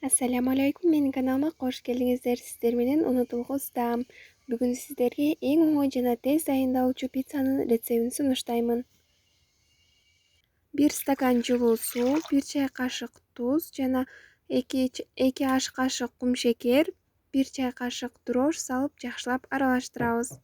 Ассаламу алейкум, менин каналыма кош келдиңиздер. Сиздер менен Унутулгуздам. Бүгүн сиздерге эң оңой жана тез дайындалуучу пиццанын рецептин сунуштаймын. 1 стакан жылуу суу, 1 чай кашык туз жана 2 аш кашык кумшекер, 1 чай кашык дрожж салып жакшылап аралаштырабыз.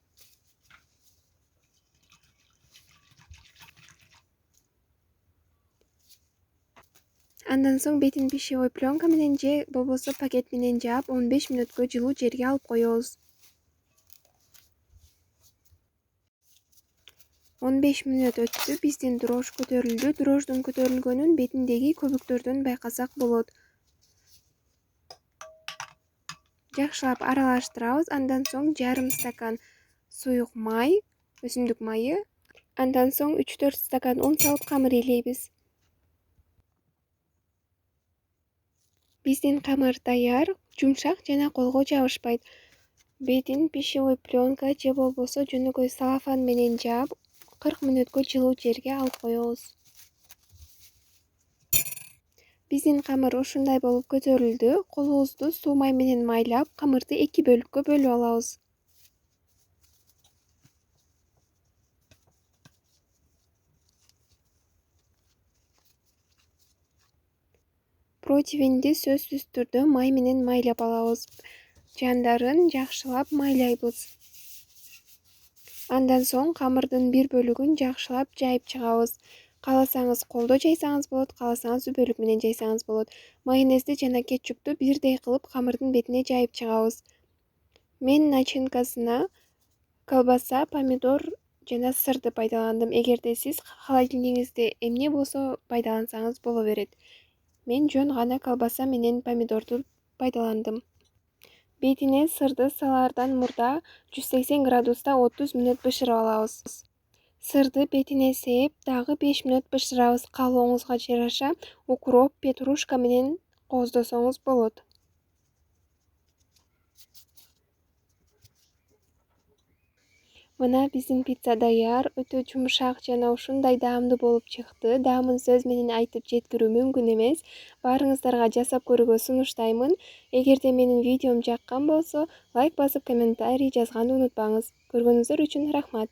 Андан соң бетин пищевой пленка менен же болбосо пакет менен жаап 15 мүнөткө жылуу жерге алып коебуз. 15 мүнөт өттү, биздин дрожж көтөрүлдү. Дрожждун көтөрүлгөнүн бетиндеги көбүктөрдөн байкасак болот. Жакшылап аралаштырабыз. Андан соң жарым стакан суюк май, өсүмдүк майы. Андан соң 3-4 стакан un салып камыр илейбиз. Биздин камыр даяр, жумшак жана колго жабышпайт. Бетин пищевой пленка же болбосо жөнөкөй салафан менен жаап 40 мүнөткө жылуу жерге алып коебуз. Биздин камыр ушундай болуп көтөрүлдү. Колубузду суу май менен майлап, камырды 2 бөлүккө бөлүп алабыз. Противенди сөзсүз түрдө май менен майлап алабыз. Жандарын жакшылап майлайбыз. Андан соң камырдын бир бөлүгүн жакшылап жайып чыгабыз. Кааласаңыз колдо жайсаңыз болот, кааласаңыз үбөлүк менен жайсаңыз болот. Майонезди жана кетчупту бирдей кылып камырдын бетине жайып чыгабыз. Мен начинкасына колбаса, помидор жана сырды пайдаландым. Эгерде сиз холодильниңизде эмне болсо пайдалансаңыз боло берет. Мен жөн гана колбаса менен помидорду пайдаландым. Бетине сырды салаардан мурда 180 градуста 30 мүнөт бышырып алабыз. Сырды бетине сээп, дагы 5 мүнөт бышырабыз. Каалооңузга жараша укроп, петрушка менен кооздосоңуз болот. Мына биздин пицца даяр, өтө жумшак жана ушундай даамдуу болуп чыкты. Даамын сөз менен айтып жеткирүү мүмкүн эмес. Баарыңыздарга жасап көрүүгө сунуштаймын. Эгерде менин видеом жаккан болсо, лайк басып комментарий жазганды унутпаңыз. Көргөнүңүздөр үчүн рахмат.